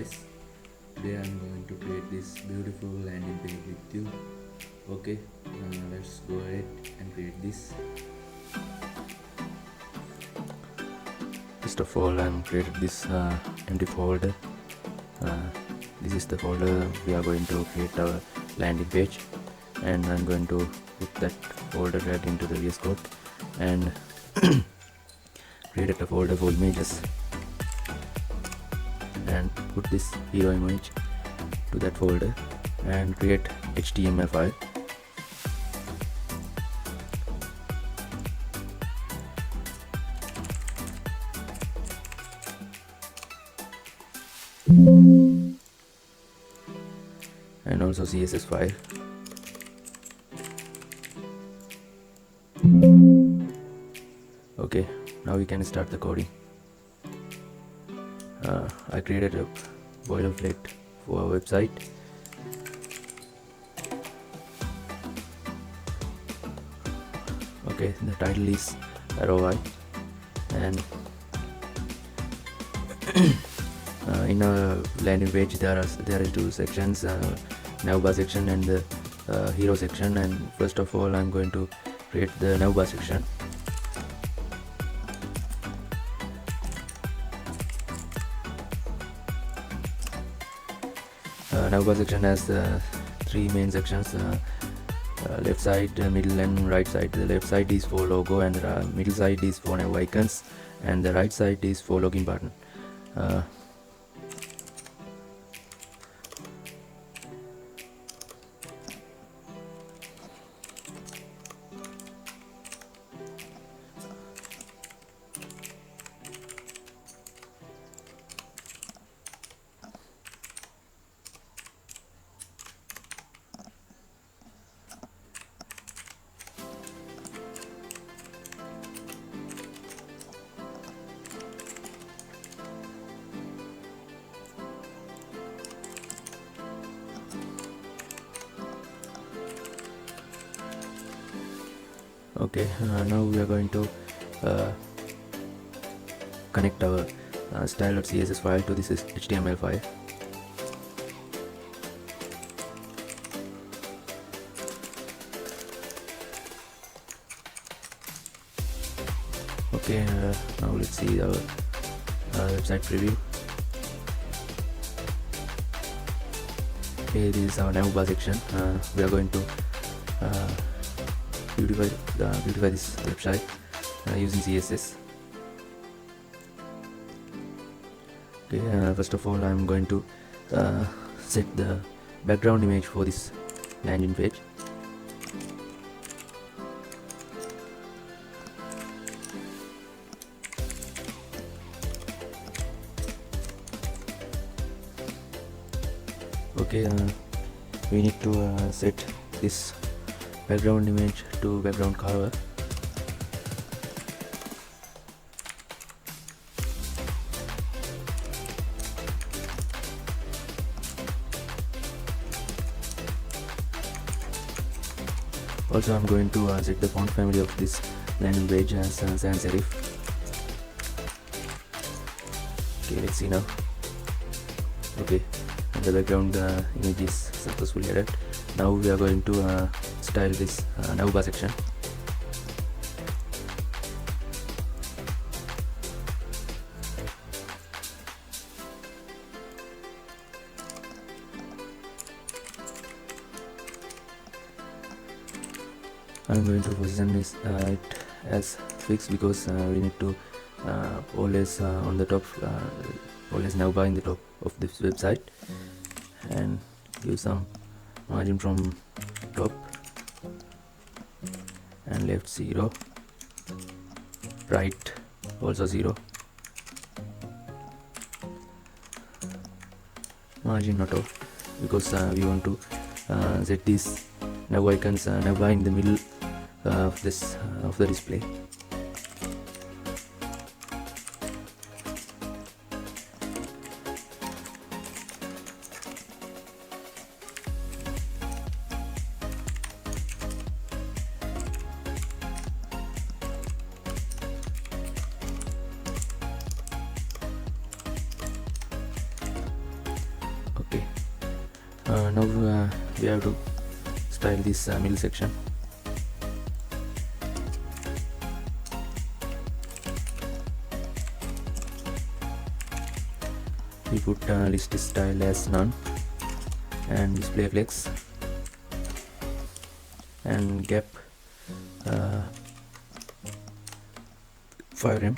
guys. Today I'm going to create this beautiful landing page with you. Okay, let's go ahead and create this. First of all, I'm created this empty folder. This is the folder we are going to create our landing page, and I'm going to put that folder right into the VS Code and create a folder for images and put this hero image to that folder and create HTML file. And also CSS file. Okay, now we can start the coding. I created a boilerplate for our website. Okay, the title is ROI, and in our landing page there are two sections, navbar section and the hero section. And first of all, I'm going to create the navbar section. Navbar section has three main sections: left side, middle and right side. The left side is for logo, and the middle side is for nav icons, and the right side is for login button. Okay, now we are going to connect our style.css file to this HTML file. Okay, now let's see our website preview. Okay, this is our navbar section. We are going to beautify this website using CSS. Okay, first of all, I'm going to set the background image for this landing page. Okay, we need to set this background image to background color. Also, I'm going to set the font family of this landing page as sans serif. Okay, let's see now. Okay, and the background image is successfully added. Now we are going to style this navbar section. I'm going to position this it as fixed because we need to always on the top, always navbar in the top of this website, and give some margin from top, and left 0, right also 0, margin not off because we want to set these nav icons navbar in the middle of this of the display. Now we have to style this middle section. We put list style as none and display flex and gap 5 rem.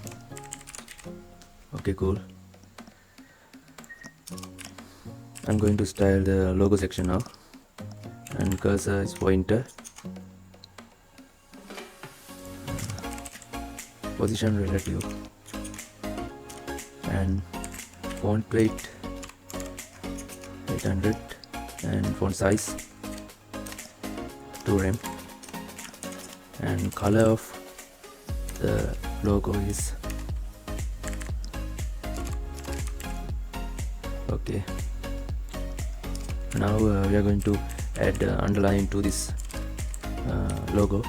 Okay, cool. I'm going to style the logo section now, and cursor is pointer, position relative, and font weight 800 and font size 2 rem, and color of the logo is okay. Now we are going to add underline to this logo.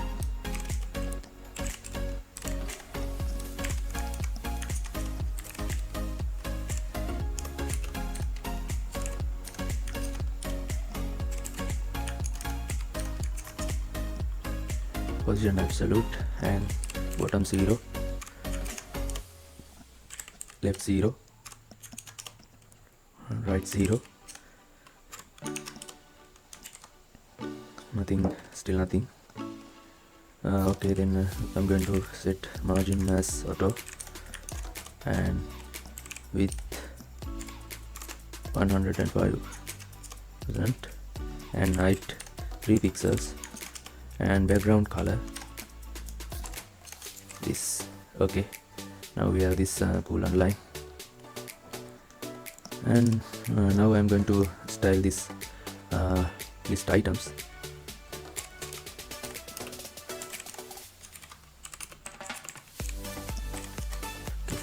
Position absolute and bottom 0, left 0, right 0. Nothing, still nothing. Okay, then I'm going to set margin as auto and width 105% and height 3 pixels and background color this. Okay, now we have this cool underline, and now I'm going to style this list items.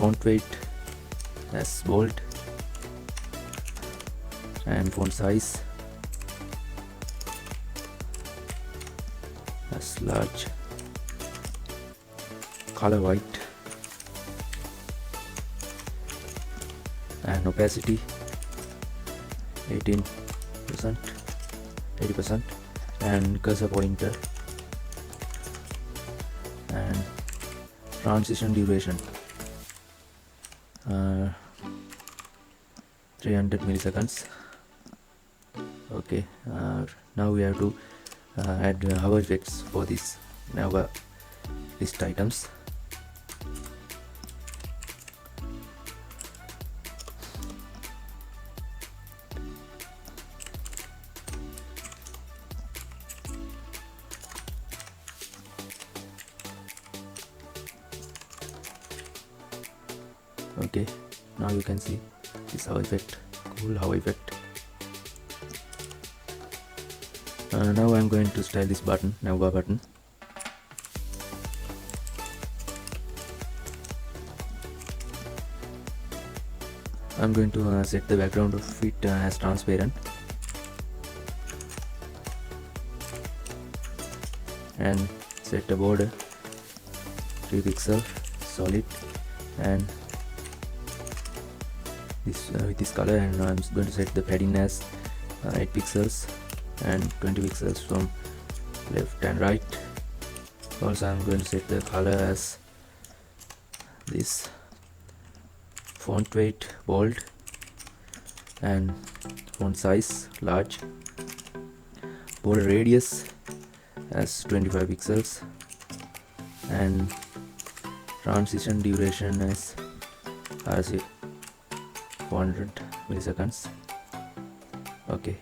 Font weight as bold and font size as large, color white and opacity 18%, 80%, and cursor pointer and transition duration 300 milliseconds. Okay, now we have to add hover effects for this Nova list items. Okay, now you can see this hover effect, cool hover effect. Now I'm going to style this button, Nova button. I'm going to set the background of it as transparent and set the border 3 pixel solid and this with this color, and I'm going to set the padding as 8 pixels and 20 pixels from left and right. Also I'm going to set the color as this, font weight bold and font size large, border radius as 25 pixels and transition duration as RC 400 milliseconds. Okay,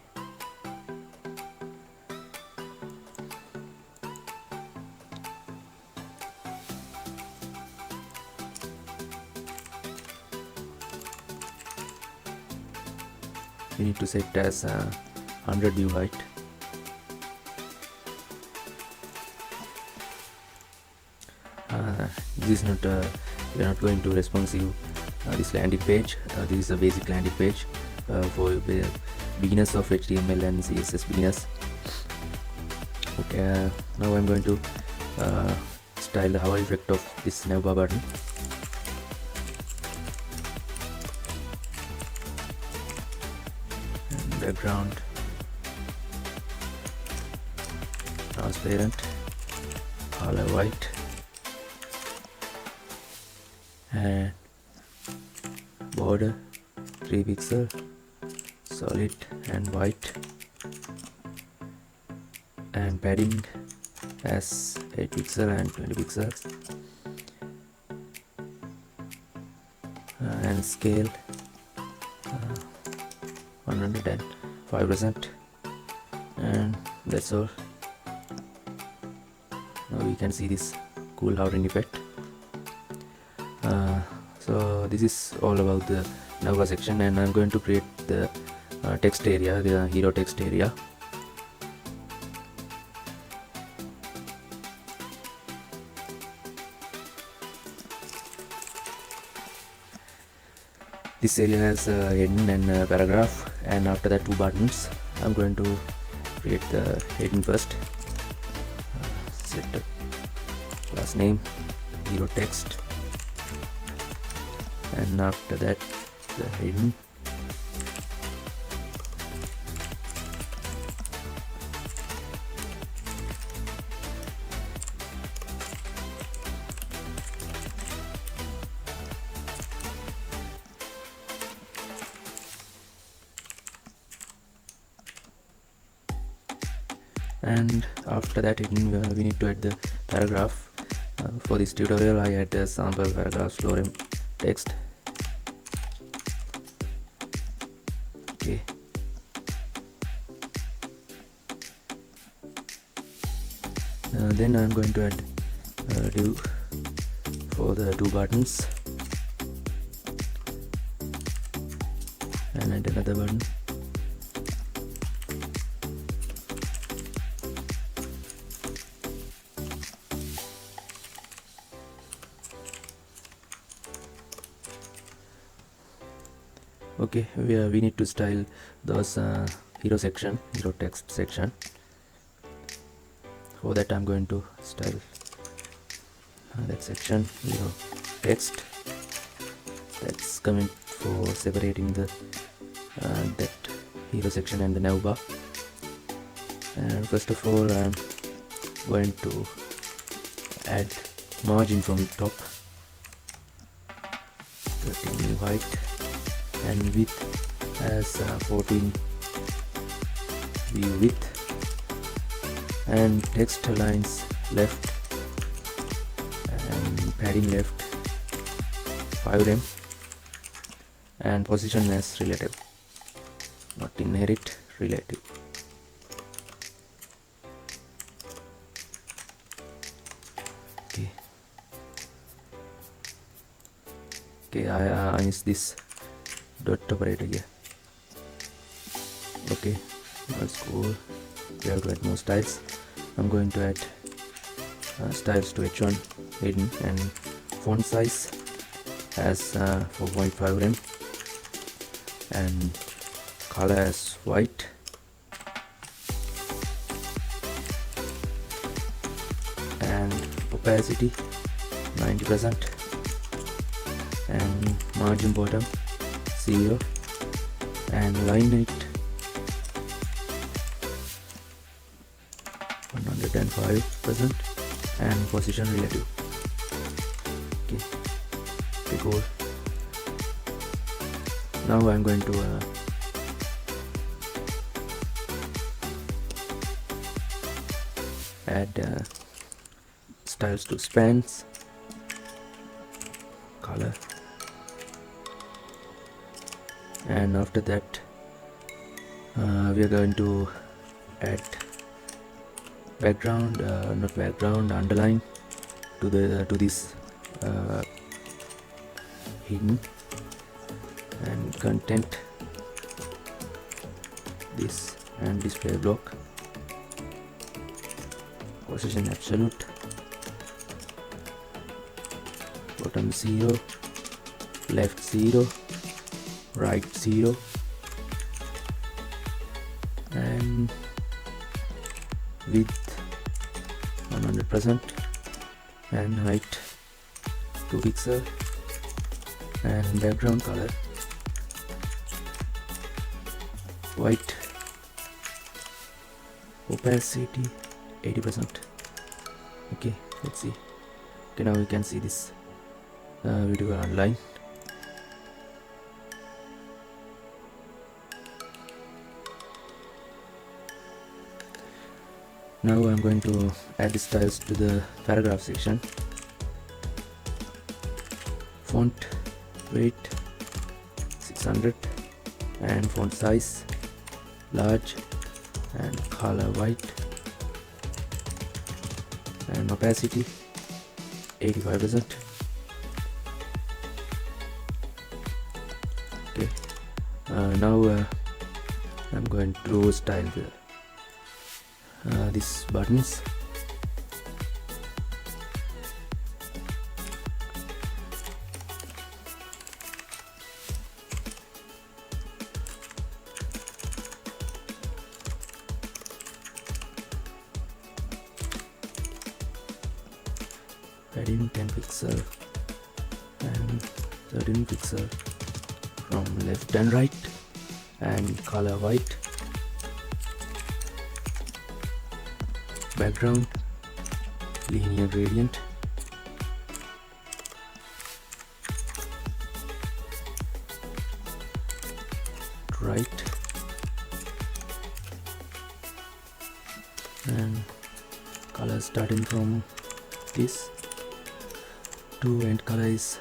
we need to set as 100 view height. This is not we are not going to responsive this landing page. This is a basic landing page for beginners of HTML and CSS beginners. Okay, now I'm going to style the hover effect of this navbar button. And background transparent, color white, and border 3 pixel, solid and white, and padding as 8 pixel and 20 pixels, and scale 105%, and that's all. Now we can see this cool hovering effect. So this is all about the Navga section, and I'm going to create the text area, the hero text area. This area has a heading and a paragraph, and after that 2 buttons. I'm going to create the heading first. Set the class name, hero text, and after that the heading. And after that we need to add the paragraph. For this tutorial I add the sample paragraph lorem text. Okay, then I'm going to add div for the 2 buttons, and add another button. Okay, we need to style those hero text section. For that I'm going to style that section hero text. That's coming for separating the that hero section and the navbar. And first of all I'm going to add margin from the top, 13 white, and width as 14 view width, and text aligns left and padding left 5 rem, and position as relative, not inherit, relative. Okay, I use this dot operator here. Okay, that's cool. We have to add more styles. I'm going to add styles to h1 hidden, and font size as 4.5 rem, and color as white, and opacity 90%, and margin bottom 0, and line height 105%, and position relative. Okay, cool. Now I'm going to add styles to spans, color, and after that we are going to add background, not background, underline to this hidden, and content this, and display block, position absolute, bottom 0, left 0, right 0, and width 100%, and height 2 pixel, and background color white, opacity 80%. Okay, let's see. Okay, now you can see this video online. Now I'm going to add the styles to the paragraph section. Font weight 600 and font size large and color white and opacity 85%. Okay, now I'm going to style these buttons. Adding 10 pixel and 13 pixel from left and right and color white. Background linear gradient. Right and color starting from this to end color is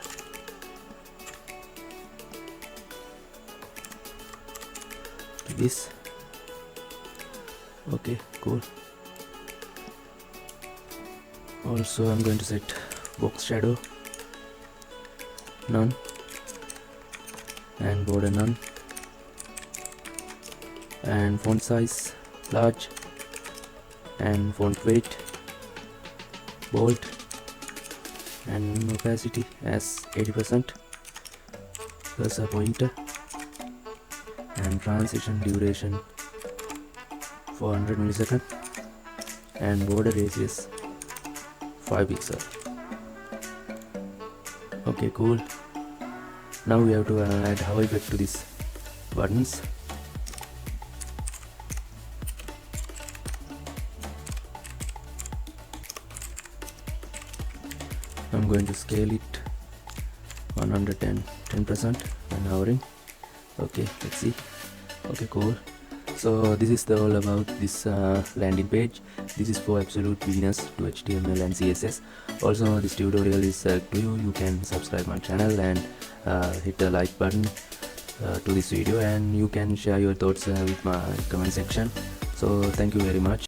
this. Okay, cool. Also I'm going to set box shadow none and border none and font size large and font weight bold and opacity as 80%, cursor pointer and transition duration 400 millisecond and border radius 5 pixel. Okay, cool. Now we have to add hover effect to these buttons. I'm going to scale it 110% and hovering. Okay, let's see. Okay, cool. So this is all about this landing page. This is for absolute beginners to HTML and CSS. Also, this tutorial is to you. You can subscribe my channel and hit the like button to this video, and you can share your thoughts with my comment section. So thank you very much.